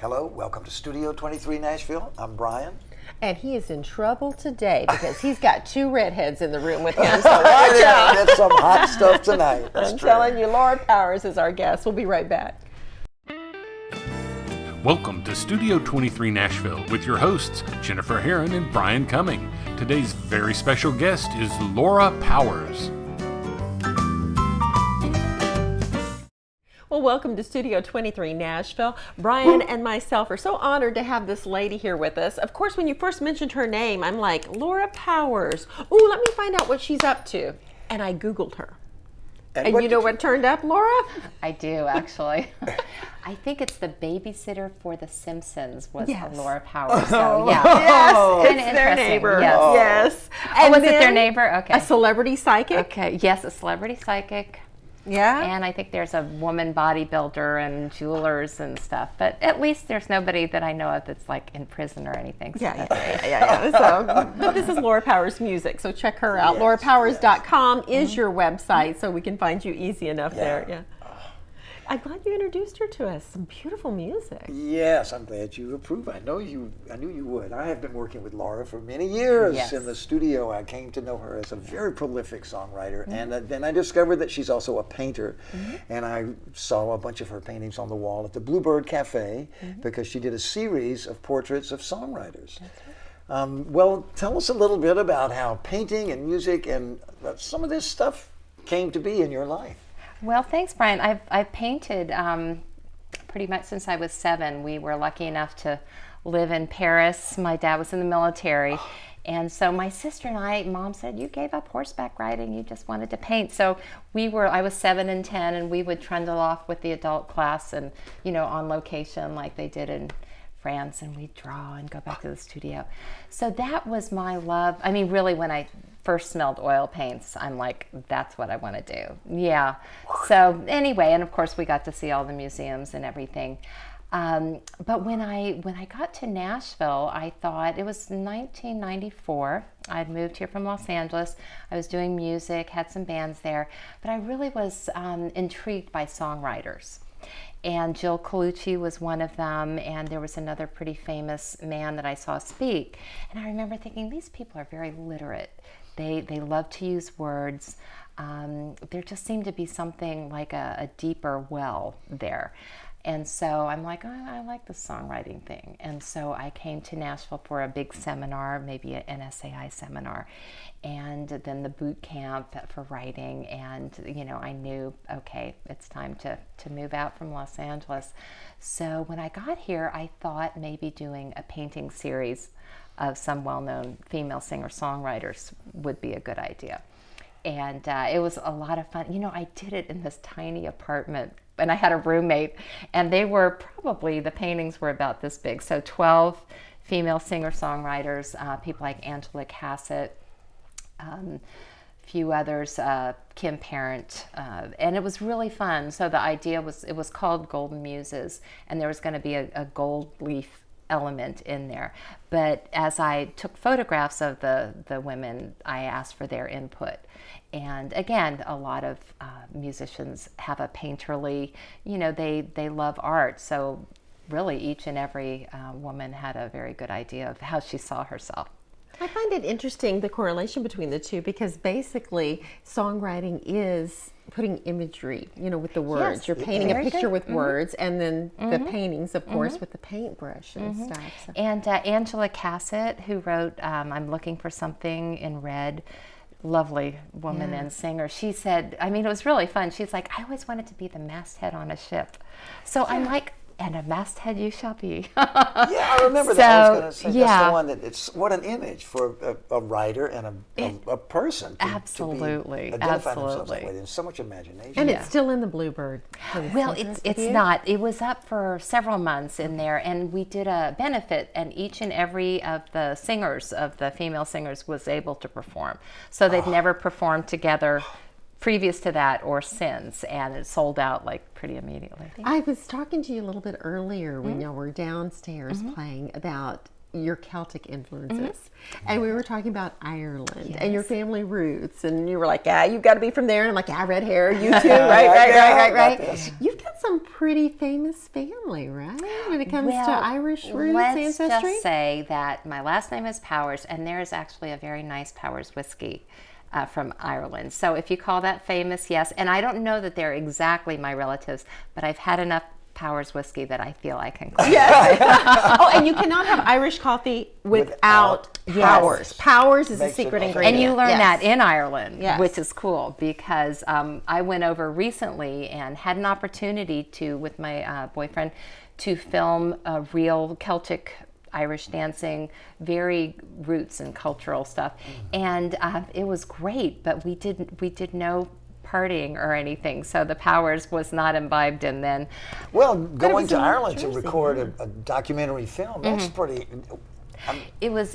Hello, welcome to Studio 23 Nashville. I'm Bryan. And he is in trouble today because he's got two redheads in the room with him. So watch out. That's some hot stuff tonight. I'm telling you, Laura Powers is our guest. We'll be right back. Welcome to Studio 23 Nashville with your hosts, Jennifer Herron and Bryan Cumming. Today's very special guest is Laura Powers. Well, welcome to Studio 23 Nashville. Bryan and myself are so honored to have this lady here with us. Of course, when you first mentioned her name, I'm like, Laura Powers. Oh, let me find out what she's up to. And I Googled her. And you know what turned up, Laura? I do, actually. I think it's the babysitter for The Simpsons was Laura Powers. So, yeah. Yes, Kind of it's their neighbor. Yes. Yes. And was it their neighbor? Okay. A celebrity psychic? Okay, yes, a celebrity psychic. Yeah. And I think there's a woman bodybuilder and jewelers and stuff. But at least there's nobody that I know of that's like in prison or anything. So Yeah. So, but this is Laura Powers Music, so check her out. Yes, LauraPowers.com is your website, so we can find you easy enough there. Yeah. I'm glad you introduced her to us. Some beautiful music. Yes, I'm glad you approve. I knew you would. I have been working with Laura for many years in the studio. I came to know her as a very prolific songwriter, and then I discovered that she's also a painter. And I saw a bunch of her paintings on the wall at the Bluebird Cafe because she did a series of portraits of songwriters. Well, tell us a little bit about how painting and music and some of this stuff came to be in your life. Well, thanks, Bryan. I've painted pretty much since I was 7. We were lucky enough to live in Paris. My dad was in the military. And so my sister and Mom said, you gave up horseback riding, you just wanted to paint. So I was 7 and 10, and we would trundle off with the adult class and, on location like they did in France, and we'd draw and go back to the studio. So that was my love. I mean, really, when I first smelled oil paints, I'm like, that's what I want to do. Yeah. So anyway, and of course we got to see all the museums and everything. But when I got to Nashville, I thought, it was 1994. I'd moved here from Los Angeles. I was doing music, had some bands there, but I really was intrigued by songwriters. And Jill Colucci was one of them, and there was another pretty famous man that I saw speak. And I remember thinking, these people are very literate. They love to use words. There just seemed to be something like a deeper well there. And so I'm like, oh, I like the songwriting thing. And so I came to Nashville for a big seminar, maybe an NSAI seminar, and then the boot camp for writing. And, I knew, okay, it's time to move out from Los Angeles. So when I got here, I thought maybe doing a painting series of some well-known female singer-songwriters would be a good idea. And it was a lot of fun. I did it in this tiny apartment, and I had a roommate, and the paintings were about this big. So 12 female singer-songwriters, people like Angela Cassett, a few others, Kim Parent, and it was really fun. So the idea was, it was called Golden Muses, and there was going to be a gold leaf element in there. But as I took photographs of the women, I asked for their input. And again, a lot of musicians have a painterly, they love art. So really each and every woman had a very good idea of how she saw herself. I find it interesting, the correlation between the two, because basically songwriting is putting imagery, with the words. Yes, you're painting a picture with words, and then the paintings, of course, with the paintbrush and stuff. So. And Angela Cassett, who wrote I'm Looking for Something in Red, lovely woman and singer. She said, it was really fun. She's like, I always wanted to be the masthead on a ship. So I'm like, and a masthead you shall be. I remember that. I was going to say, that's the one that what an image for a writer and a person to identify themselves that way. There's so much imagination. And it's still in the Bluebird. Well, it's not. It was up for several months in there, and we did a benefit, and each and every of the singers, of the female singers, was able to perform. So they've never performed together previous to that or since, and it sold out like pretty immediately. I was talking to you a little bit earlier when y'all were downstairs playing about your Celtic influences, and we were talking about Ireland and your family roots, and you were like, you've got to be from there, and I'm like, red hair, you too, right. You've got some pretty famous family, right? When it comes to Well, Irish roots, let's ancestry. just say that my last name is Powers, and there is actually a very nice Powers whiskey from Ireland. So if you call that famous, yes. And I don't know that they're exactly my relatives, but I've had enough Powers whiskey that I feel I can claim. Yes. Oh, and you cannot have Irish coffee without Powers. Powers is a Makes it secret authentic. ingredient. And you learn Yes. that in Ireland, Yes. which is cool because I went over recently and had an opportunity to, with my boyfriend, to film a real Celtic Irish dancing, very roots and cultural stuff, and it was great. But we did no partying or anything, so the Powers was not imbibed in then. Well, going was to in New Ireland to Jersey, record a documentary film, that's pretty. It was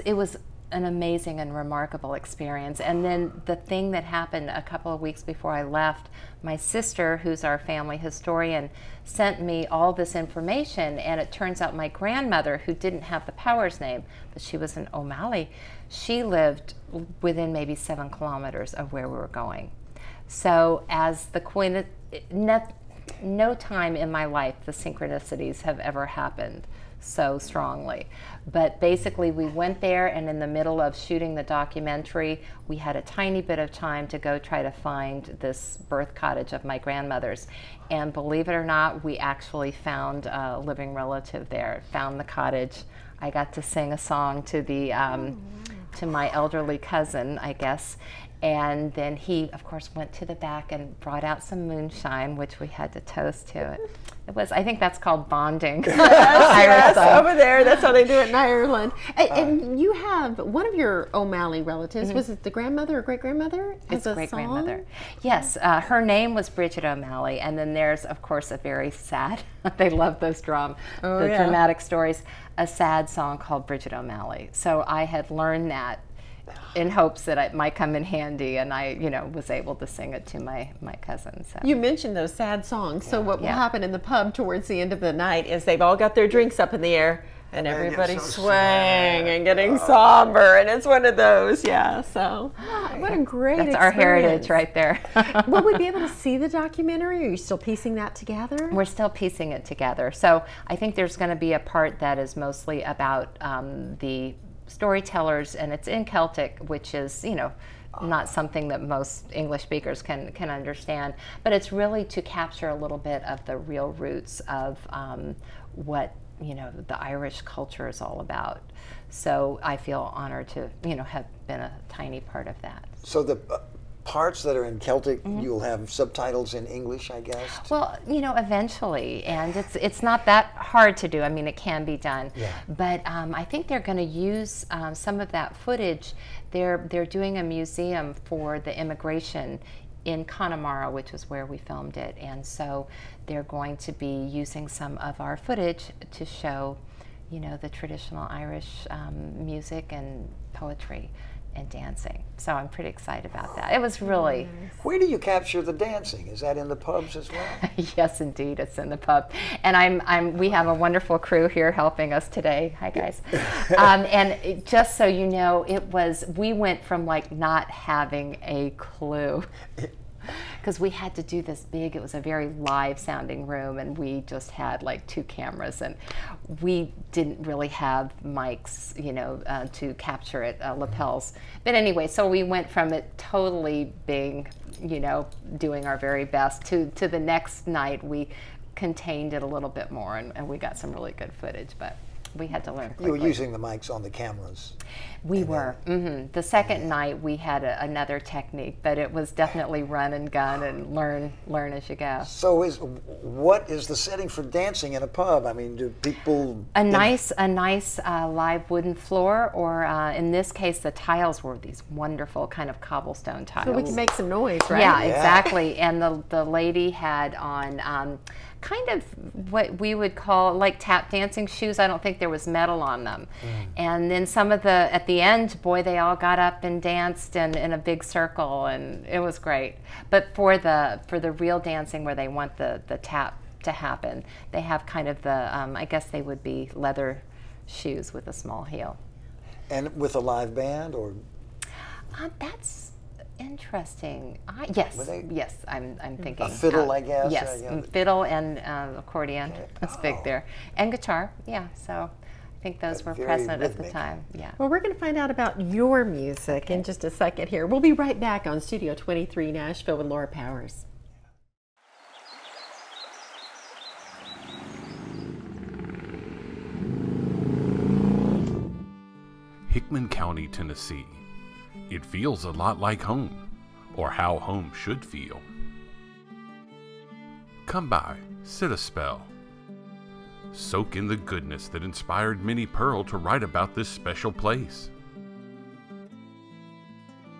an amazing and remarkable experience. And then the thing that happened a couple of weeks before I left, my sister, who's our family historian, sent me all this information, and it turns out my grandmother, who didn't have the Powers name, but she was an O'Malley, she lived within maybe 7 kilometers of where we were going. So as the no time in my life the synchronicities have ever happened so strongly. But basically we went there, and in the middle of shooting the documentary, we had a tiny bit of time to go try to find this birth cottage of my grandmother's. And believe it or not, we actually found a living relative there, found the cottage. I got to sing a song to the to my elderly cousin, I guess. And then he, of course, went to the back and brought out some moonshine, which we had to toast to it. It was, I think that's called bonding. Yes, over there. That's how they do it in Ireland. And you have one of your O'Malley relatives. Was it the grandmother or great-grandmother? It's great-grandmother. Yes, her name was Bridget O'Malley, and then there's, of course, a very sad, they love those dramatic stories, a sad song called Bridget O'Malley. So I had learned that in hopes that it might come in handy, and I, was able to sing it to my cousin. So. You mentioned those sad songs. So what will happen in the pub towards the end of the night is they've all got their drinks up in the air, and everybody's so swaying and getting somber, and it's one of those, So what a great That's our heritage right there. Will we be able to see the documentary? Are you still piecing that together? We're still piecing it together. So I think there's going to be a part that is mostly about the storytellers, and it's in Celtic, which is, not something that most English speakers can understand, but it's really to capture a little bit of the real roots of what the Irish culture is all about. So I feel honored to have been a tiny part of that. So the parts that are in Celtic, you'll have subtitles in English, I guess? Well, eventually, and it's not that hard to do. I mean, it can be done. Yeah. But I think they're going to use some of that footage. They're doing a museum for the immigration in Connemara, which is where we filmed it. And so they're going to be using some of our footage to show, the traditional Irish music and poetry and dancing. So I'm pretty excited about that. It was really... Where do you capture the dancing? Is that in the pubs as well? Yes, indeed, it's in the pub. And we have a wonderful crew here helping us today. Hi, guys. And just so you know, we went from not having a clue, because we had to do this big, it was a very live sounding room, and we just had 2 cameras, and we didn't really have mics, to capture it, lapels. But anyway, so we went from it totally being, doing our very best to the next night we contained it a little bit more, and we got some really good footage, but we had to learn quickly. You were using the mics on the cameras. We were. The second night we had another technique, but it was definitely run and gun and learn as you go. So what is the setting for dancing in a pub? I mean, do people... A nice live wooden floor, or in this case the tiles were these wonderful kind of cobblestone tiles. So we can make some noise, right? Yeah, exactly. And the lady had on kind of what we would call tap dancing shoes. I don't think there was metal on them. And then at the end, boy, they all got up and danced in a big circle, and it was great. But for the real dancing, where they want the tap to happen, they have kind of the I guess they would be leather shoes with a small heel. And with a live band, or... Interesting. Yes, Were they- yes, I'm thinking. A fiddle, I guess? Yes, Yeah. fiddle and accordion. That's big Oh. there. And guitar, yeah. So I think those were Very present at the rhythmic. time. Yeah. Well, we're going to find out about your music in just a second here. We'll be right back on Studio 23 Nashville with Laura Powers. Hickman County, Tennessee. It feels a lot like home, or how home should feel. Come by, sit a spell. Soak in the goodness that inspired Minnie Pearl to write about this special place.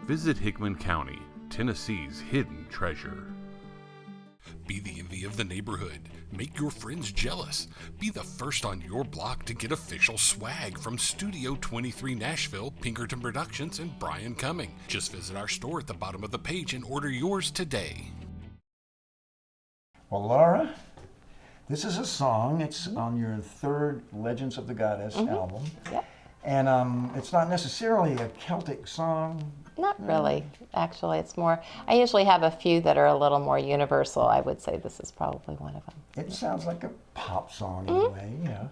Visit Hickman County, Tennessee's hidden treasure. Be the envy of the neighborhood. Make your friends jealous. Be the first on your block to get official swag from Studio 23 Nashville, Pinkerton Productions, and Bryan Cumming. Just visit our store at the bottom of the page and order yours today. Well, Laura, this is a song. It's on your third Legends of the Goddess album. Yep. And it's not necessarily a Celtic song. Not really. Actually, it's more. I usually have a few that are a little more universal. I would say this is probably one of them. It sounds like a pop song in a way, you know.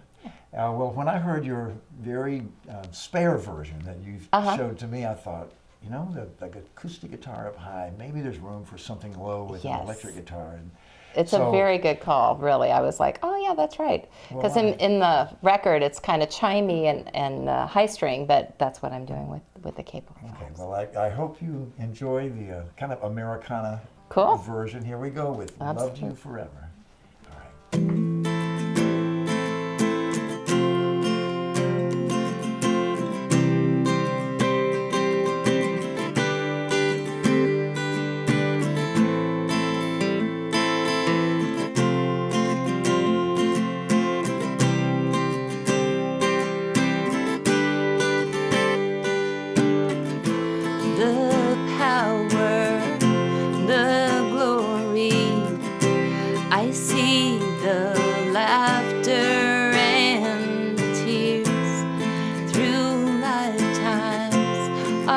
Well, when I heard your very spare version that you showed to me, I thought, you know, the acoustic guitar up high, maybe there's room for something low with an electric guitar. And it's a very good call, really. I was like, oh yeah, that's right. Because in the record, it's kind of chimey and high string, but that's what I'm doing with the capable. Okay, well, I hope you enjoy the kind of Americana version. Here we go with Loved You Forever. All right.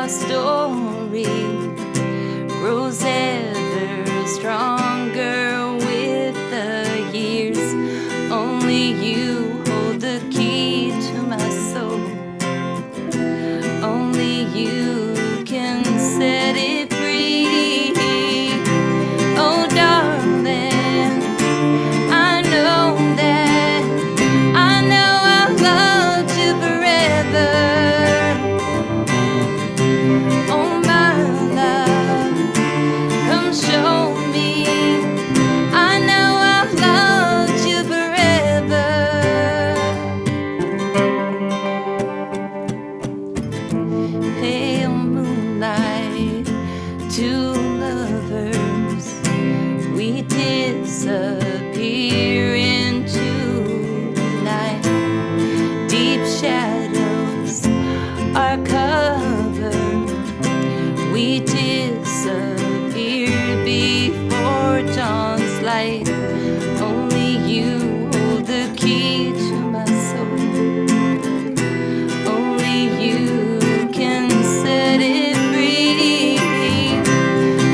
Story grows ever stronger with the years. Only you hold the key to my soul. Only you can set it free. Oh, darling, I know that I've loved you forever. Disappear into the night. Deep shadows are covered. We disappear before dawn's light. Only you hold the key to my soul. Only you can set it free.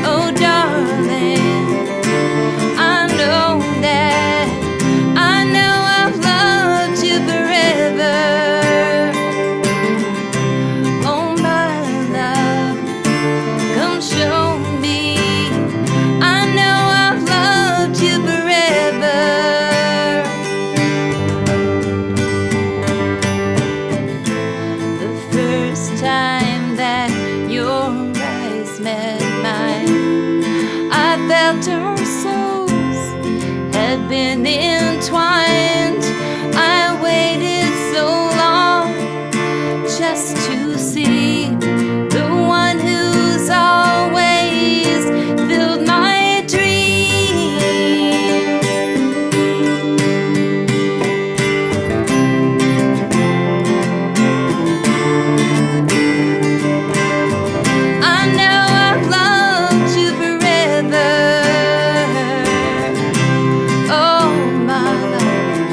Oh, darling, our souls had been entwined. I waited so long just to see the one who's always filled my dreams. I know I've loved you forever. Oh, my love.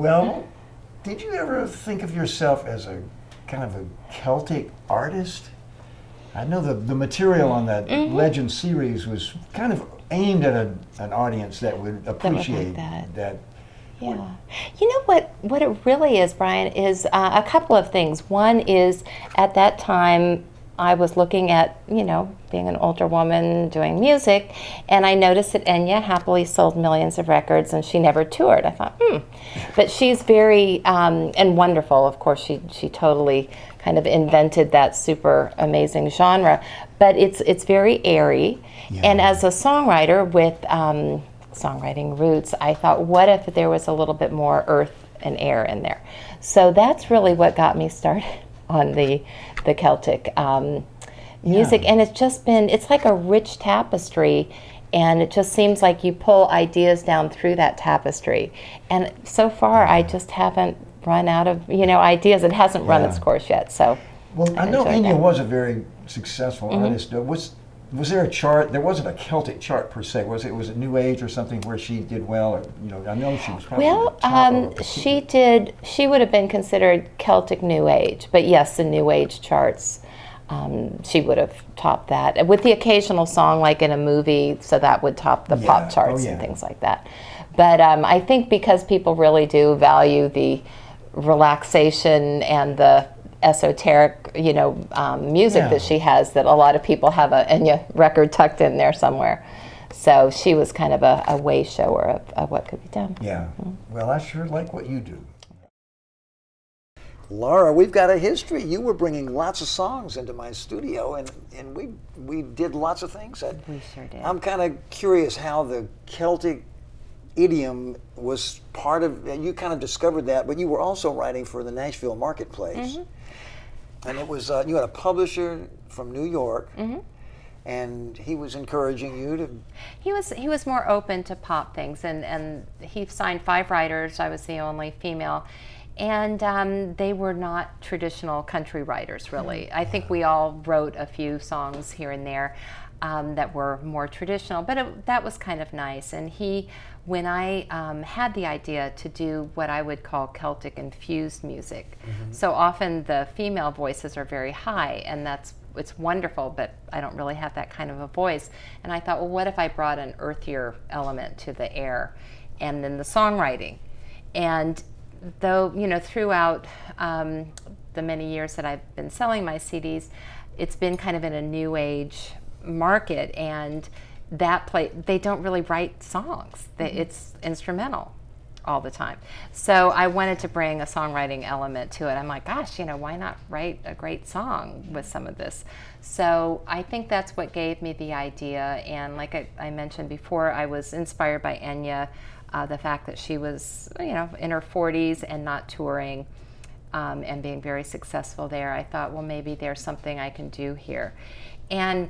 Well, did you ever think of yourself as a kind of a Celtic artist? I know the material on that Legend series was kind of aimed at an audience that would appreciate that. Yeah. You know what it really is, Brian, is a couple of things. One is at that time I was looking at, being an older woman doing music, and I noticed that Enya happily sold millions of records and she never toured. I thought, But she's very, and wonderful, of course, she totally kind of invented that super amazing genre, but it's very airy. Yeah. And as a songwriter with songwriting roots, I thought, what if there was a little bit more earth and air in there? So that's really what got me started on the Celtic music. And it's like a rich tapestry, and it just seems like you pull ideas down through that tapestry. And so far, I just haven't run out of ideas. It hasn't run its course yet. So, well, I know Enya was a very successful artist. Was there a chart? There wasn't a Celtic chart per se. Was it New Age or something where she did well? Or, I know she was probably she would have been considered Celtic New Age, but yes, the New Age charts. She would have topped that with the occasional song like in a movie, so that would top the pop charts and things like that. But I think because people really do value the relaxation and the esoteric, music that she has, that a lot of people have a Enya record tucked in there somewhere. So she was kind of a way shower of what could be done. Yeah. Well, I sure like what you do. Laura, we've got a history. You were bringing lots of songs into my studio, and we did lots of things. We sure did. I'm kind of curious how the Celtic idiom was part of, you kind of discovered that, but you were also writing for the Nashville marketplace. And it was, you had a publisher from New York, and he was encouraging you to... He was more open to pop things, and he signed 5 writers. I was the only female. And they were not traditional country writers, really. I think we all wrote a few songs here and there that were more traditional, but that was kind of nice. And when I had the idea to do what I would call Celtic infused music, so often the female voices are very high, and it's wonderful, but I don't really have that kind of a voice. And I thought, well, what if I brought an earthier element to the air, and then the songwriting? And though, throughout the many years that I've been selling my CDs, it's been kind of in a new age market, and they don't really write songs. It's instrumental all the time. So I wanted to bring a songwriting element to it. I'm like, gosh, why not write a great song with some of this? So I think that's what gave me the idea. And like I mentioned before, I was inspired by Enya. The fact that she was, in her 40s and not touring and being very successful there, I thought, well, maybe there's something I can do here. And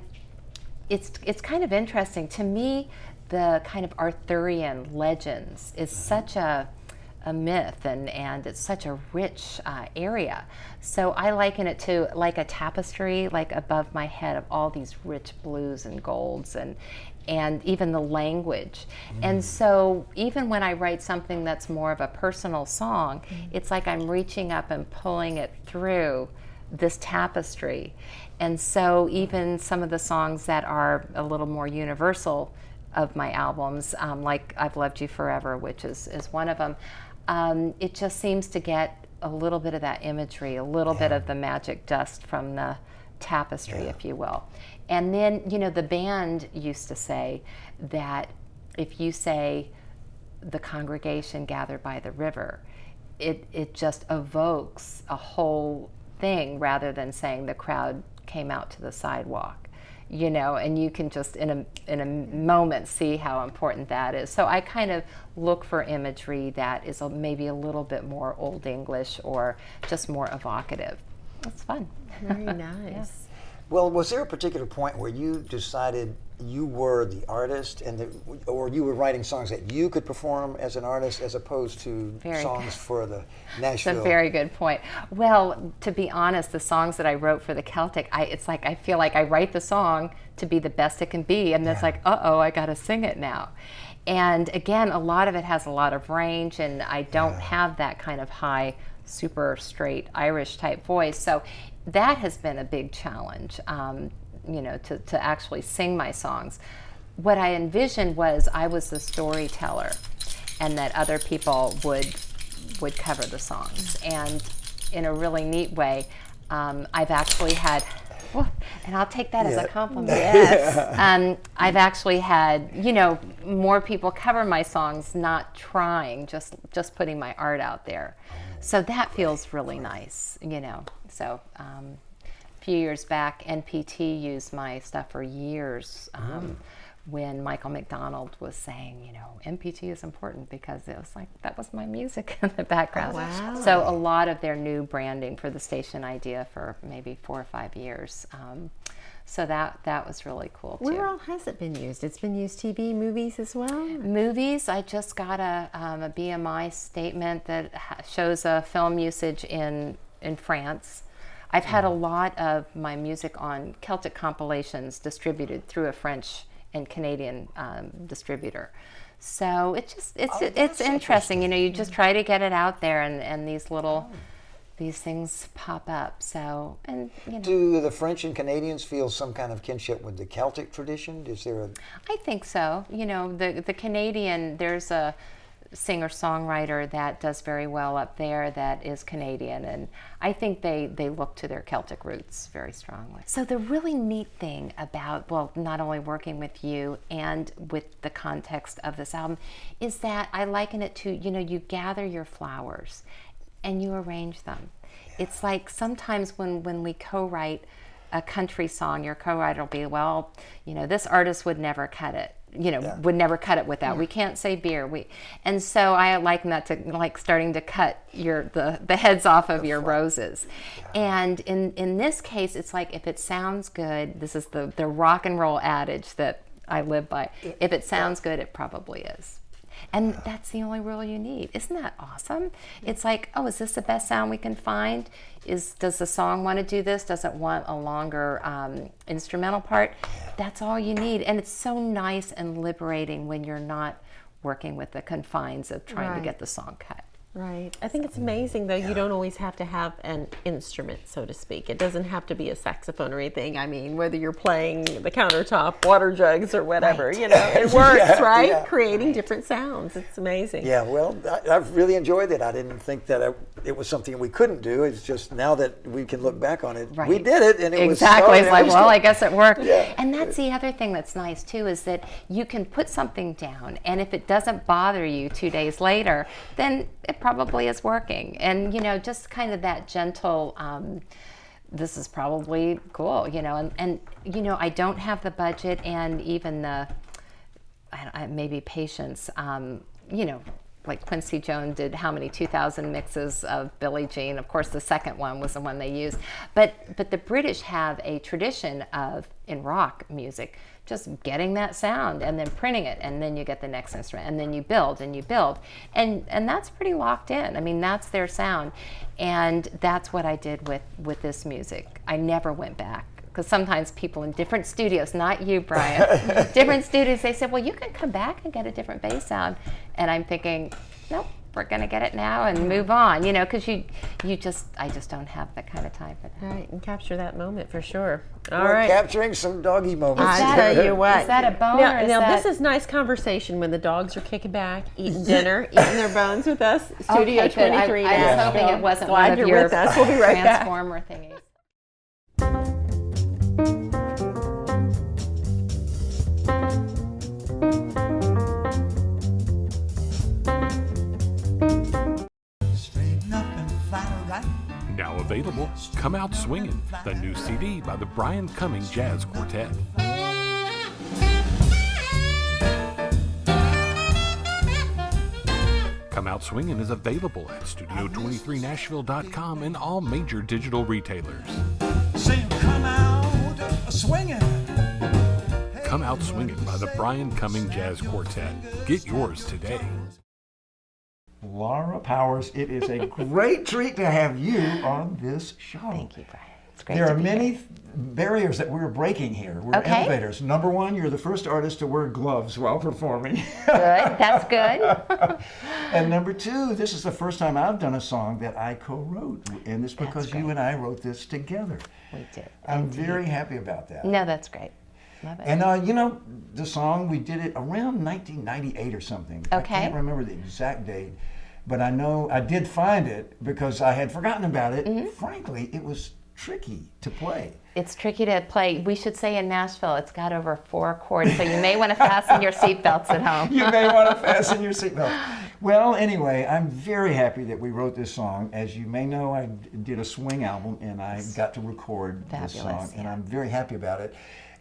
it's kind of interesting. To me, the kind of Arthurian legends is such a myth, and it's such a rich area. So I liken it to like a tapestry, like above my head, of all these rich blues and golds, and even the language. And so even when I write something that's more of a personal song, it's like I'm reaching up and pulling it through this tapestry. And so even some of the songs that are a little more universal of my albums, like I've Loved You Forever, which is one of them, it just seems to get a little bit of that imagery, a little bit of the magic dust from the tapestry, if you will. And then, the band used to say that if you say the congregation gathered by the river, it just evokes a whole thing rather than saying the crowd came out to the sidewalk, and you can just in a moment see how important that is. So I kind of look for imagery that is maybe a little bit more Old English or just more evocative. It's fun. Very nice. Well, was there a particular point where you decided you were the artist, or you were writing songs that you could perform as an artist, as opposed to songs for the Nashville? That's a very good point. Well, to be honest, the songs that I wrote for the Celtic, it's like I feel like I write the song to be the best it can be, and it's like, I got to sing it now. And again, a lot of it has a lot of range, and I don't have that kind of high, super straight Irish type voice. So that has been a big challenge, to actually sing my songs. What I envisioned was I was the storyteller, and that other people would cover the songs. And in a really neat way, I've actually had, and I'll take that as a compliment. Yes. I've actually had, more people cover my songs, not trying, just putting my art out there. So that feels really nice, So a few years back, NPT used my stuff for years. When Michael McDonald was saying, NPT is important, because it was like, that was my music in the background. Wow. So a lot of their new branding for the station idea for maybe 4 or 5 years. So that was really cool too. Where all has it been used? It's been used TV, movies as well? Movies, I just got a BMI statement that shows a film usage in France. I've had a lot of my music on Celtic compilations distributed through a French and Canadian distributor. So it's interesting. You just try to get it out there, and these things pop up. So, and Do the French and Canadians feel some kind of kinship with the Celtic tradition? Is there a? I think so. The Canadian, there's a singer-songwriter that does very well up there that is Canadian, and I think they look to their Celtic roots very strongly. So the really neat thing about, not only working with you and with the context of this album, is that I liken it to, you gather your flowers and you arrange them. It's like sometimes when we co-write a country song, your co-writer will be, this artist would never cut it. Would never cut it without. We can't say beer. And so I liken that to like starting to cut the heads off of your roses. And in this case, it's like, if it sounds good, this is the rock and roll adage that I live by. If it sounds good, it probably is. And that's the only rule you need. Isn't that awesome? It's like, is this the best sound we can find? Does the song want to do this? Does it want a longer instrumental part? That's all you need. And it's so nice and liberating when you're not working with the confines of trying to get the song cut. Right. I think it's amazing, though, you don't always have to have an instrument, so to speak. It doesn't have to be a saxophone or anything. I mean, whether you're playing the countertop, water jugs, or whatever, it works, right? Yeah. Creating different sounds. It's amazing. Yeah, well, I've really enjoyed it. I didn't think that it was something we couldn't do. It's just now that we can look back on it, we did it, and it was exactly. It's like, I guess it worked. Yeah. And that's the other thing that's nice, too, is that you can put something down, and if it doesn't bother you 2 days later, then it probably is working. And just kind of that gentle, this is probably cool, and I don't have the budget and even the maybe patience, like Quincy Jones did how many 2,000 mixes of Billie Jean. Of course, the second one was the one they used. But the British have a tradition of, in rock music, just getting that sound and then printing it, and then you get the next instrument, and then you build and you build. And that's pretty locked in. I mean, that's their sound. And that's what I did with this music. I never went back. Because sometimes people in different studios, not you, Bryan, different studios, they said, well, you can come back and get a different bass sound. And I'm thinking, nope, we're going to get it now and move on, because I just don't have that kind of time for that. Right, and capture that moment for sure. All We're right. capturing some doggy moments. I tell you what. Is that a bone? Now this is nice conversation when the dogs are kicking back, eating dinner, eating their bones with us. Studio 23. I was hoping it wasn't Glad one of you're your with us. We'll be right back. Transformer thingies. Now available, Come Out Swingin', the new CD by the Bryan Cumming Jazz Quartet. Come Out Swingin' is available at Studio23Nashville.com and all major digital retailers. Come out swinging. Come Out Swingin' by the Bryan Cumming Jazz Quartet. Get yours today. Laura Powers, it is a great treat to have you on this show. Thank you, Bryan. It's great There to are be many here. barriers that we're breaking here. We're Okay. innovators. Number one, you're the first artist to wear gloves while performing. Good, that's good. And number two, this is the first time I've done a song that I co-wrote, and it's because you great. and I wrote this together. We did. I'm very happy about that. No, that's great. Love it. And you know, the song, we did it around 1998 or something. I Okay. can't remember the exact date, but I know I did find it because I had forgotten about it. Mm-hmm. Frankly, it was tricky to play. It's tricky to play. We should say in Nashville, it's got over 4 chords, so you may want to fasten your seatbelts at home. You may want to fasten your seatbelt. Well, anyway, I'm very happy that we wrote this song. As you may know, I did a swing album, and I got to record this song, Fabulous, and yeah. I'm very happy about it.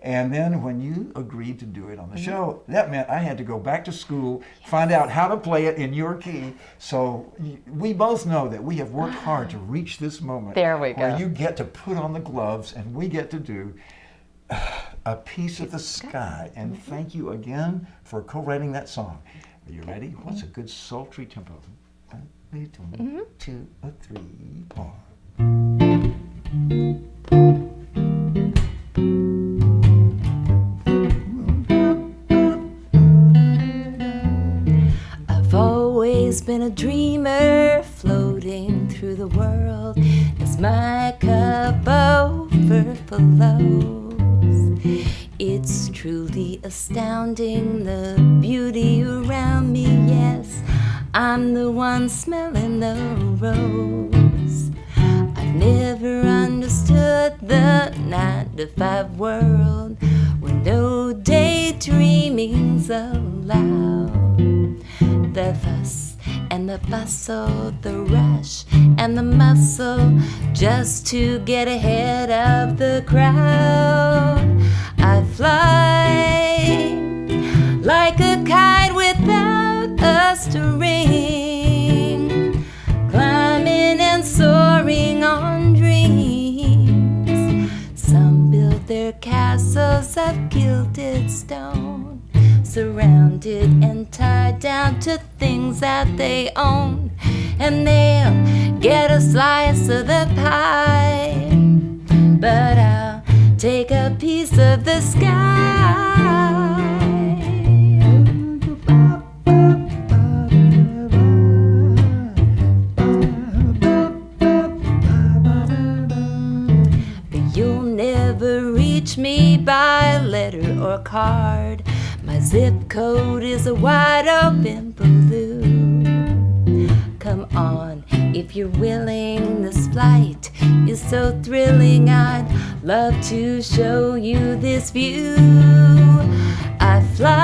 And then when you agreed to do it on the show, that meant I had to go back to school, find out how to play it in your key. So we both know that we have worked hard to reach this moment There we go. where you get to put on the gloves and we get to do A Piece of the Sky. And thank you again for co-writing that song. Are you ready? What's a good sultry tempo? 1, 2, 3, 4. I've always been a dreamer, floating through the world as my cup overflows. It's truly astounding, the beauty around me, yes, I'm the one smelling the rose. I've never understood the 9-to-5 world where no daydreaming's allowed. The fuss and the bustle, the rush and the muscle, just to get ahead of the crowd. I fly like a kite without a string, climbing and soaring on dreams. Some build their castles of gilded stone, surrounded and tied down to things that they own, and they'll get a slice of the pie, but I'll take a piece of the sky. But you'll never reach me by letter or card. My zip code is a wide open blue. Come on, if you're willing, this flight is so thrilling. I'd love to show you this view. I fly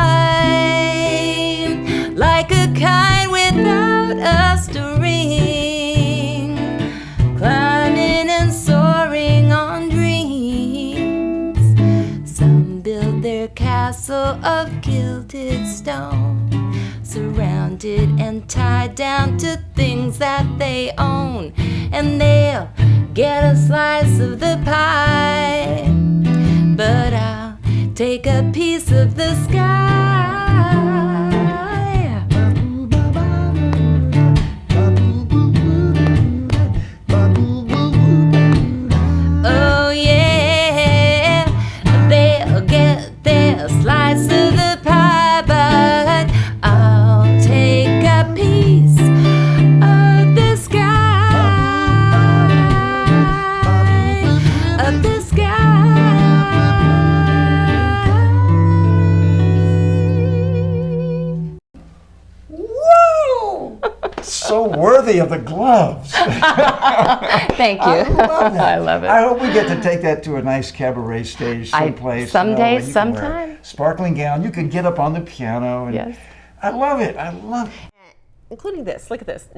like a kite without a string, climbing and soaring on dreams. Some build their castle of gilded stone, surrounded and tied down to things that they own, and they'll get a slice of the pie, but I'll take a piece of the sky. Oh yeah, they'll get their slice of the pie, but I'll take a piece of the sky, of the sky. Woo! So worthy of the gloves. Thank you. I love that. I love it. I hope we get to take that to a nice cabaret stage someplace. someday, where you can wear a sometime. sparkling gown. You could get up on the piano. And Yes. I love it. I love it. Including this. Look at this.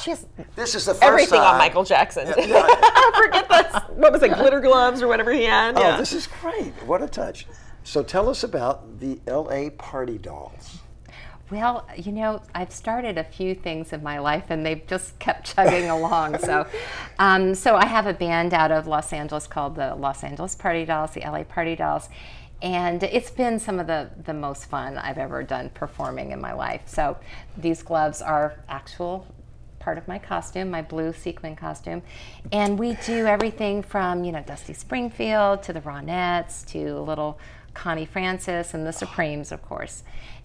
She has This is the first everything time. on Michael Jackson. Forget that. What was it? Glitter gloves or whatever he had. Oh, Yeah. this is great. What a touch. So tell us about the LA Party Dolls. Well, you know, I've started a few things in my life, and they've just kept chugging along. So I have a band out of Los Angeles called the Los Angeles Party Dolls, the LA Party Dolls, and it's been some of the most fun I've ever done performing in my life. So these gloves are actual part of my costume, my blue sequin costume. And we do everything from, Dusty Springfield to the Ronettes to little Connie Francis and the Supremes, of course.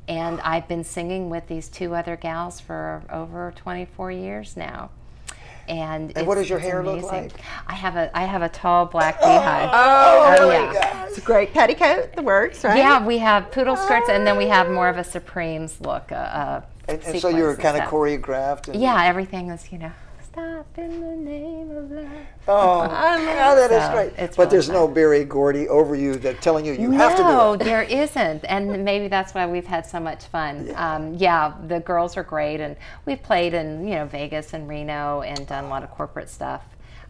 And I've been singing with these two other gals for over 24 years now. And what does your hair amazing. look like? I have a tall black beehive. Oh, yeah. It's a great petticoat that works, right? Yeah, we have poodle skirts, and then we have more of a Supremes look. And so you're kind of choreographed? And yeah, everything is, stop in the name of love. Oh, that is great. It's but really there's fun. no Barry Gordy over you that telling you have to do it. No, there isn't, and maybe that's why we've had so much fun. The girls are great, and we've played in Vegas and Reno and done a lot of corporate stuff.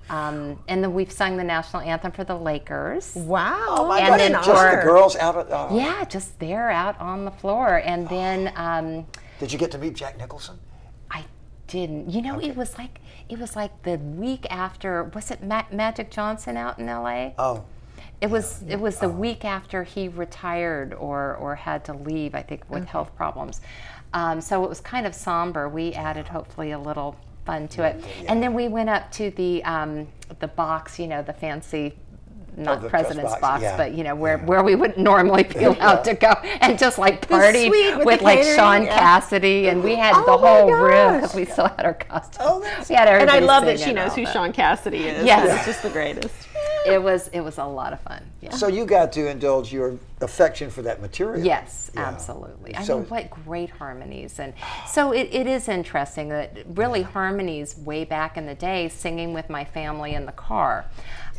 And then we've sung the national anthem for the Lakers. Wow. Oh my And God, then just the girls out at Yeah, just there out on the floor. And then Did you get to meet Jack Nicholson? I didn't. It was like the week after, was it Magic Johnson out in LA? Oh. It was the week after he retired or had to leave, I think, with health problems. So it was kind of somber. We added hopefully a little fun to it. And then we went up to the box, the fancy, not the president's box, box, yeah. but where we would normally be allowed to go, and just like partied suite with the like catering, Sean yeah. Cassidy, and we had the Oh my whole room gosh. because we still had our costumes. Oh, that's We had And I everybody love that she singing knows all who that. Sean Cassidy is. Yes. It's just the greatest. It was a lot of fun. Yeah. So you got to indulge your affection for that material. Yes, Yeah. absolutely. I So- mean, what great harmonies. And so it is interesting that really harmonies way back in the day, singing with my family in the car.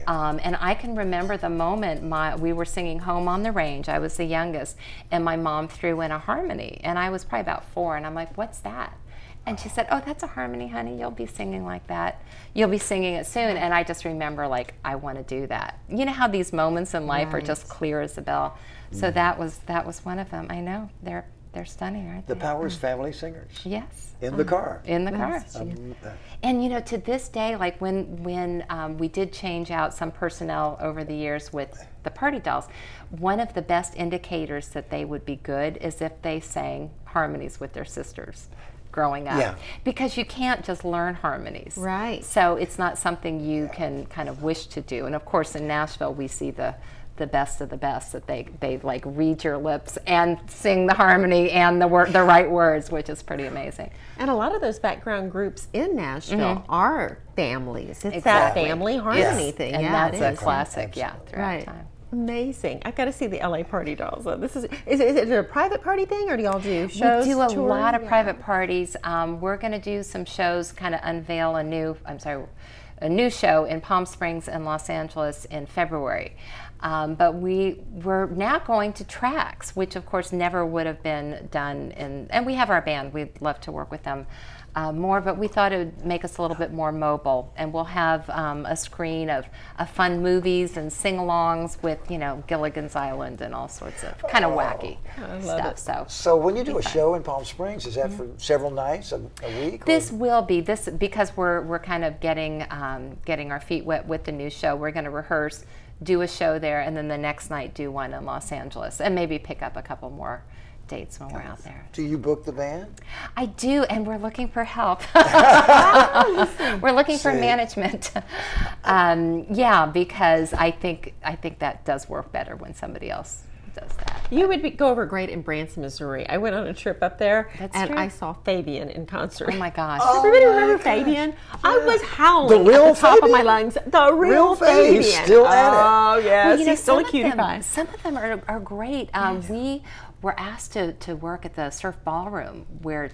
And I can remember the moment we were singing Home on the Range. I was the youngest, and my mom threw in a harmony. And I was probably about 4, and I'm like, what's that? And she said, oh, that's a harmony, honey. You'll be singing like that. You'll be singing it soon. And I just remember, like, I want to do that. You know how these moments in life are just clear as a bell? So that was one of them. I know. They're stunning, aren't The they? Powers Family Singers. Yes. In the car. In the car. Um, And to this day, like when we did change out some personnel over the years with the Party Dolls, one of the best indicators that they would be good is if they sang harmonies with their sisters growing up. Yeah. Because you can't just learn harmonies. Right. So it's not something you can kind of wish to do. And of course in Nashville we see the best of the best, that they like read your lips and sing the harmony and the right words, which is pretty amazing. And a lot of those background groups in Nashville are families. It's that Exactly. family harmony Yes. thing. And yeah, that's it a is. classic, yeah, throughout Right. time. Amazing. I've got to see the LA Party Dolls. This is it a private party thing, or do y'all do shows? We do a touring? lot of private parties. We're going to do some shows, kind of unveil a new show in Palm Springs and Los Angeles in February. But we're now going to tracks, which of course never would have been done and we have our band. We'd love to work with them more, but we thought it would make us a little bit more mobile, and we'll have a screen of fun movies and sing-alongs with Gilligan's Island and all sorts of kind of wacky stuff. So when you do a show in Palm Springs, is that for several nights, a week? This will be because we're kind of getting our feet wet with the new show. We're going to rehearse, do a show there, and then the next night do one in Los Angeles, and maybe pick up a couple more dates when we're out there. Do you book the band? I do, and we're looking for help. We're looking for management. Because I think that does work better when somebody else does that. You would go over great in Branson, Missouri. I went on a trip up there, and true. I saw Fabian in concert. Oh my gosh. Everybody remember Fabian? I was howling The real at the top of my Fabian? lungs. The real Fabian. Fabian. He's still at it. Oh, yes. Well, He's still a some of cutie them- pie. Some of them are great. We were asked to work at the Surf Ballroom where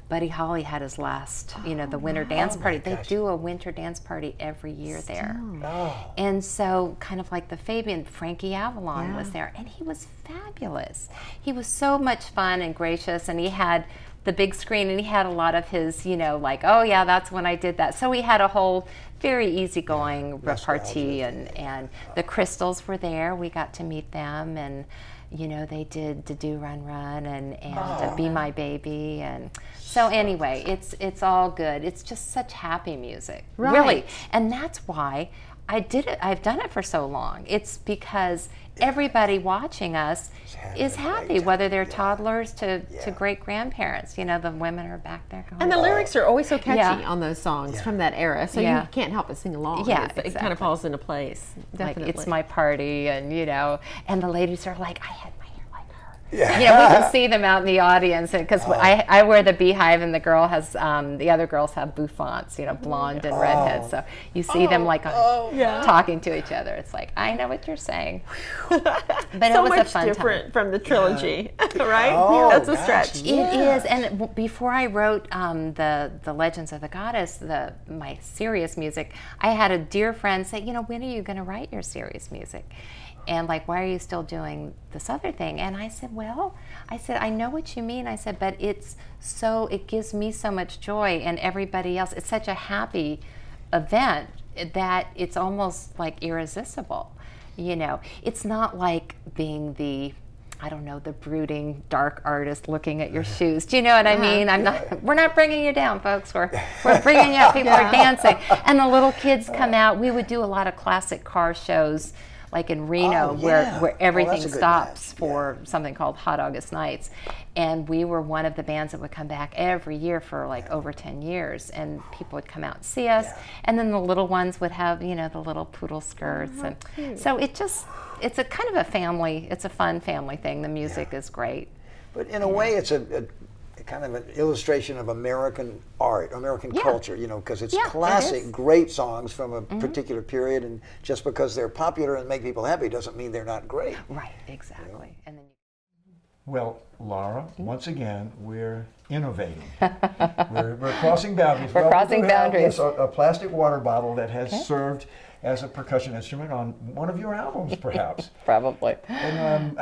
Buddy Holly had his last, the winter dance party. They do a winter dance party every year there. Oh. And so kind of like the Fabian, Frankie Avalon was there, and he was fabulous. He was so much fun and gracious, and he had the big screen, and he had a lot of his, like, oh yeah, that's when I did that. So we had a whole very easygoing repartee, and the Crystals were there. We got to meet them, and they did to Do Run Run and Be My Baby, and so anyway, it's all good. It's just such happy music, Right. really, and that's why I've done it for so long. It's because everybody watching us is happy, whether they're toddlers to great grandparents. You know, the women are back there going, And the lyrics are always so catchy Yeah. on those songs from that era, so you can't help but sing along. Yeah, It kind exactly. of falls into place. Definitely. like, it's my party, and and the ladies are like, I had my hair like her. Yeah. We can see them out in the audience because I wear the beehive, and the girl has the other girls have bouffants, blonde and redhead. So you see them like talking to each other. It's like, I know what you're saying. But it so was much a fun different time. from the trilogy, right? Oh, That's a gosh, stretch. yeah. It is, and before I wrote the Legends of the Goddess, my serious music, I had a dear friend say, when are you going to write your serious music? And like, why are you still doing this other thing? And I said, I know what you mean. I said, but it gives me so much joy, and everybody else. It's such a happy event that it's almost like irresistible. It's not like being the brooding dark artist looking at your shoes. Do you know what I mean? We're not bringing you down, folks. We're bringing you up. People are dancing. And the little kids come out. We would do a lot of classic car shows, like in Reno, where everything that's a good stops band. for something called Hot August Nights. And we were one of the bands that would come back every year for like over 10 years. And people would come out and see us. And then the little ones would have, the little poodle skirts. And so it's a kind of a fun family thing. The music is great. But in a way, it's a kind of an illustration of American art, American culture, because it's classic, it is. great songs from a particular period, and just because they're popular and make people happy doesn't mean they're not great. Right, exactly. And then Well, Laura, once again, we're innovating. we're crossing boundaries. We're crossing boundaries. Yes, a plastic water bottle that has served as a percussion instrument on one of your albums, perhaps. probably. And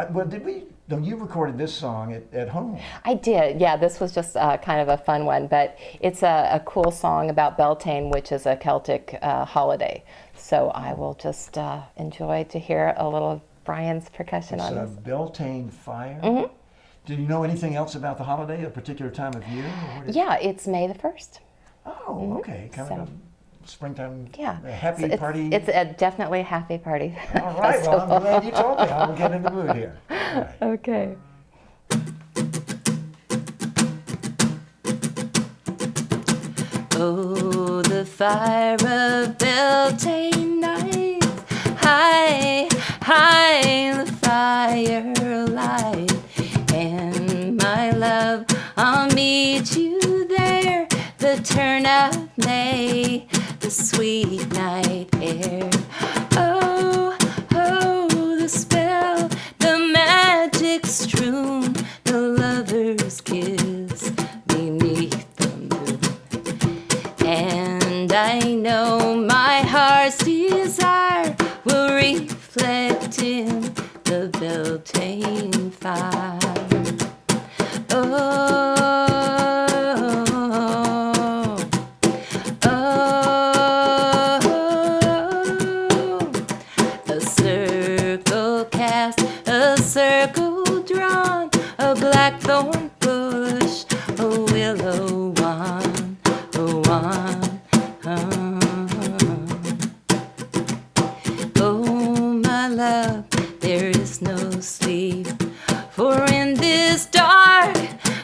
you recorded this song at home. I did, yeah. This was just kind of a fun one, but it's a cool song about Beltane, which is a Celtic holiday. So I will just enjoy to hear a little of Bryan's percussion on It's this. a Beltane fire. Did you know anything else about the holiday, a particular time of year? Yeah, it's May the 1st. Oh, okay. Kind of a springtime a happy So party. It's definitely a happy party. All right, well, I'm glad you told me. I will get in the mood here. All right. Okay. Oh, the fire of Beltane night, high, high the firelight, and my love, I'll meet you there, the turn of May, the sweet night air. Oh, oh, the spell, the magic strewn, the lover's kiss beneath the moon. And I know my heart's desire will reflect in the Beltane fire. Oh, oh, a circle cast, a circle drawn, a blackthorn bush, a willow wand, a wand. Oh, my love, there is no sleep, for in this dark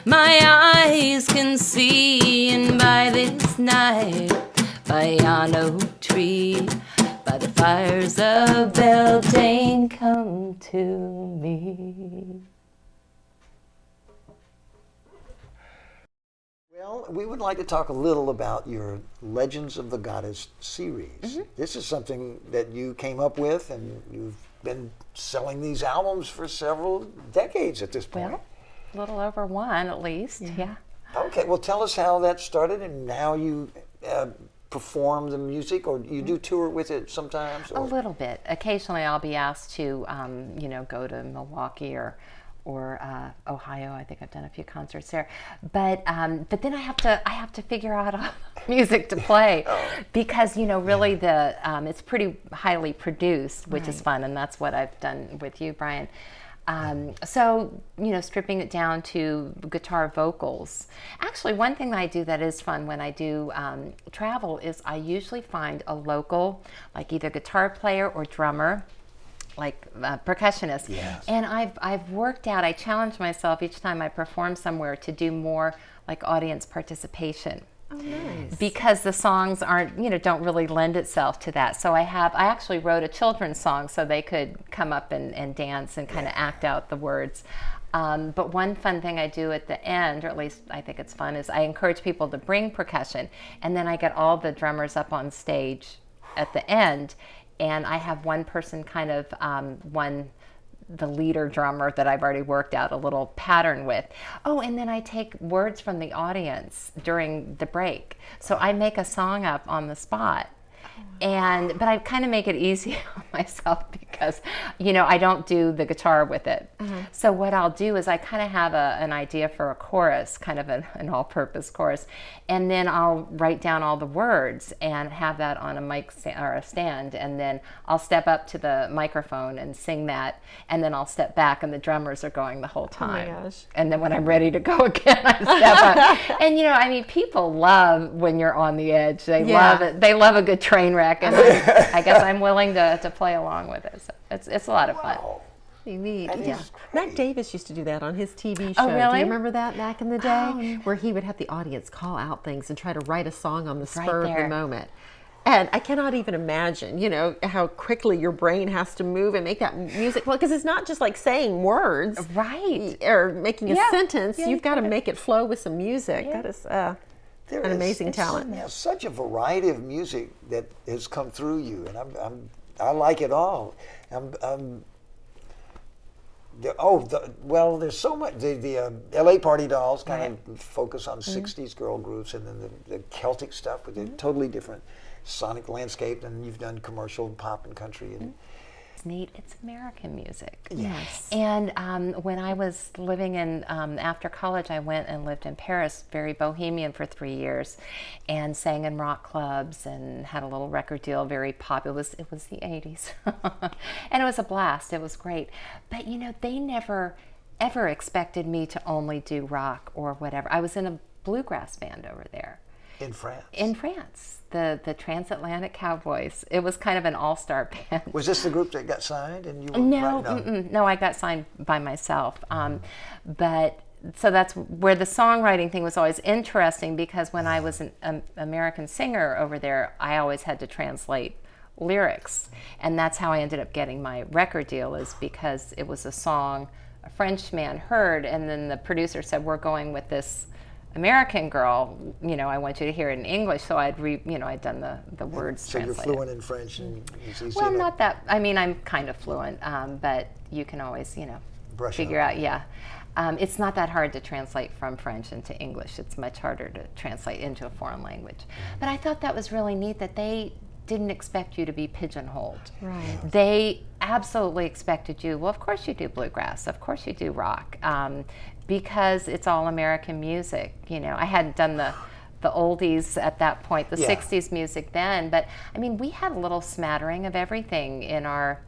my eyes can see, and by this night, by yon oak tree, by the fires of Beltane, come to me. Well, we would like to talk a little about your Legends of the Goddess series. This is something that you came up with, and you've been selling these albums for several decades at this point. Well, a little over one at least, yeah. Okay, well, tell us how that started and how you perform the music, or you do tour with it sometimes? A little bit. Occasionally I'll be asked to, go to Milwaukee or Ohio. I think I've done a few concerts there, but then I have to figure out music to play because really it's pretty highly produced, which is fun, and that's what I've done with you, Bryan. So, stripping it down to guitar vocals. Actually, one thing that I do that is fun when I do travel is I usually find a local, like either guitar player or drummer, like percussionist. Yes. And I've worked out, I challenge myself each time I perform somewhere to do more like audience participation. Oh, nice. Because the songs aren't, don't really lend itself to that. So I actually wrote a children's song so they could come up and dance and kind of act out the words. But one fun thing I do at the end, or at least I think it's fun, is I encourage people to bring percussion, and then I get all the drummers up on stage at the end, and I have one person kind of the leader drummer that I've already worked out a little pattern with. Oh, and then I take words from the audience during the break. So I make a song up on the spot. But I kind of make it easy on myself because, I don't do the guitar with it. So what I'll do is I kind of have an idea for a chorus, kind of an all-purpose chorus, and then I'll write down all the words and have that on a mic or a stand, and then I'll step up to the microphone and sing that, and then I'll step back and the drummers are going the whole time. Oh my gosh. And then when I'm ready to go again, I step up. And people love when you're on the edge. They love it. They love a good train wreck, and I guess I'm willing to play along with it. So it's a lot of fun. Wow. Neat. That Yeah. is Matt great. Davis used to do that on his TV show. Oh, Do really? you remember that back in the day? Where he would have the audience call out things and try to write a song on the spur of there. the moment. And I cannot even imagine, how quickly your brain has to move and make that music. Well, because it's not just like saying words. Right. Or making a Yeah. sentence. Yeah, You've got to you make it flow with some music. Yeah. That is There an is- amazing it's talent. such a variety of music that has come through you, and I like it all. There's so much. The LA Party Dolls kind of focus on '60s girl groups, and then the Celtic stuff with a totally different sonic landscape. And you've done commercial pop and country. And It's neat. It's American music. Yes. And when I was living in, after college, I went and lived in Paris, very bohemian for 3 years, and sang in rock clubs and had a little record deal, very popular. It was the 80s. And it was a blast. It was great. But, they never, ever expected me to only do rock or whatever. I was in a bluegrass band over there. in France. In France, the Transatlantic Cowboys. It was kind of an all-star band. Was this the group that got signed? And you were No, no, I got signed by myself. But so that's where the songwriting thing was always interesting, because when I was an American singer over there, I always had to translate lyrics, and that's how I ended up getting my record deal, is because it was a song a French man heard, and then the producer said, "We're going with this American girl, I want you to hear it in English." So I'd done the words So you're translated. fluent in French, and you see Well, that not that. I mean, I'm kind of fluent, but you can always, Brush figure up. out. Yeah, it's not that hard to translate from French into English. It's much harder to translate into a foreign language. But I thought that was really neat that they didn't expect you to be pigeonholed. Right. They absolutely expected you. Well, of course you do bluegrass. Of course you do rock, because it's all American music. I hadn't done the oldies at that point, the Yeah. 60s music then, but I mean, we had a little smattering of everything in our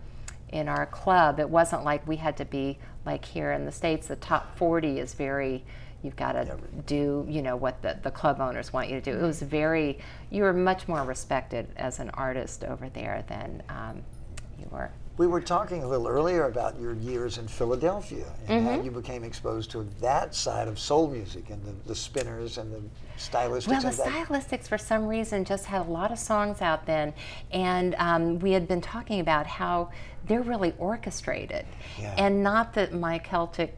club. It wasn't like we had to be like here in the States. The top 40 is very, you've got to do what the club owners want you to do. It was very, you were much more respected as an artist over there than you were. We were talking a little earlier about your years in Philadelphia and how you became exposed to that side of soul music and the spinners and the stylistics. Well, the and that. stylistics, for some reason, just had a lot of songs out then, and we had been talking about how they're really orchestrated. Yeah. And not that my Celtic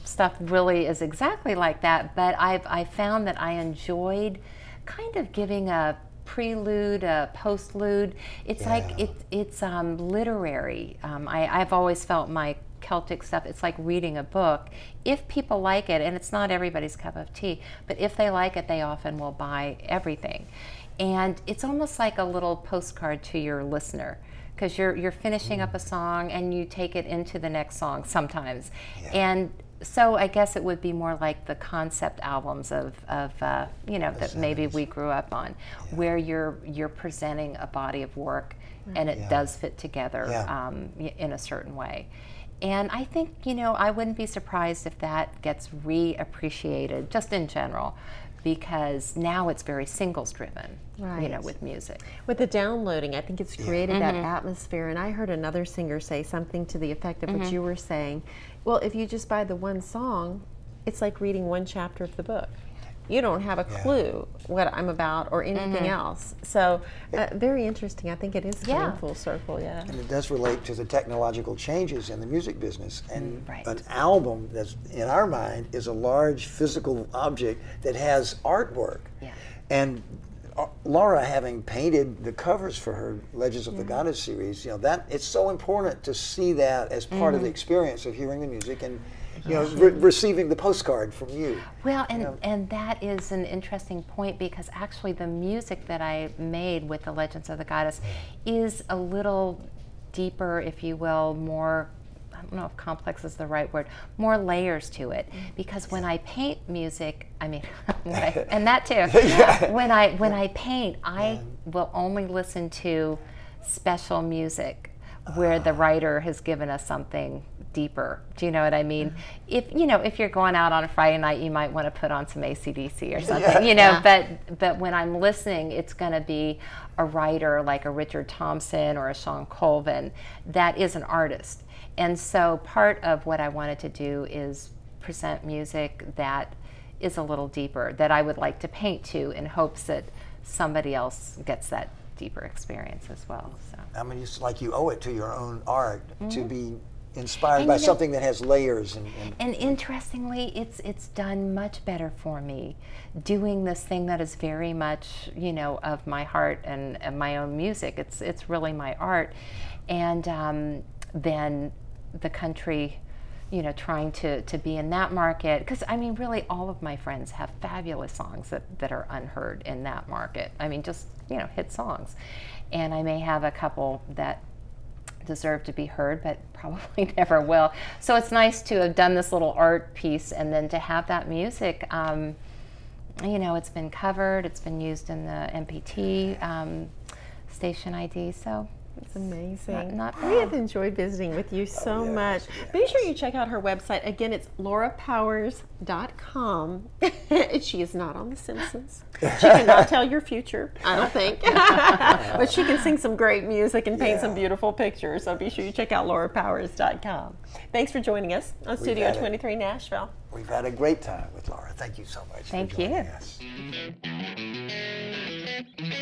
stuff really is exactly like that, but I found that I enjoyed kind of giving a prelude, a postlude. It's like it's literary. I've always felt my Celtic stuff, it's like reading a book. If people like it, and it's not everybody's cup of tea, but if they like it, they often will buy everything. And it's almost like a little postcard to your listener, because you're finishing up a song and you take it into the next song sometimes. And so I guess it would be more like the concept albums of that maybe we grew up on, where you're presenting a body of work and it does fit together in a certain way. And I think, I wouldn't be surprised if that gets reappreciated just in general, because now it's very singles driven, Right. with music. With the downloading, I think it's created that atmosphere. And I heard another singer say something to the effect of what you were saying. Well, if you just buy the one song, it's like reading one chapter of the book. You don't have a clue what I'm about or anything else. So very interesting. I think it is coming full circle, yeah. And it does relate to the technological changes in the music business. And Right. an album that's, in our mind, is a large physical object that has artwork. Yeah. And Laura, having painted the covers for her Legends of the Goddess series, that it's so important to see that as part of the experience of hearing the music and receiving the postcard from you. Well, and that is an interesting point, because actually the music that I made with the Legends of the Goddess is a little deeper, if you will, more, I don't know if complex is the right word, more layers to it. Because when I paint music, and that too, when I paint, I will only listen to special music where the writer has given us something deeper. Do you know what I mean? If you're going out on a Friday night, you might want to put on some AC/DC or something, but when I'm listening, it's going to be a writer like a Richard Thompson or a Sean Colvin that is an artist. And so part of what I wanted to do is present music that is a little deeper, that I would like to paint to, in hopes that somebody else gets that deeper experience as well. So. I mean, it's like you owe it to your own art to be inspired by something that has layers. And interestingly, it's done much better for me doing this thing that is very much, of my heart and my own music. It's really my art. And then the country, trying to be in that market. Because, really all of my friends have fabulous songs that are unheard in that market. Just, hit songs. And I may have a couple that deserve to be heard, but probably never will. So it's nice to have done this little art piece, and then to have that music, it's been covered, it's been used in the MPT station ID, so It's amazing. Not we have enjoyed visiting with you so much. Be sure you check out her website. Again, it's laurapowers.com. She is not on The Simpsons. She cannot tell your future, I don't think. But she can sing some great music and paint some beautiful pictures. So be sure you check out laurapowers.com. Thanks for joining us on Studio 23 Nashville. We've had a great time with Laura. Thank you so much Thank for joining you. us.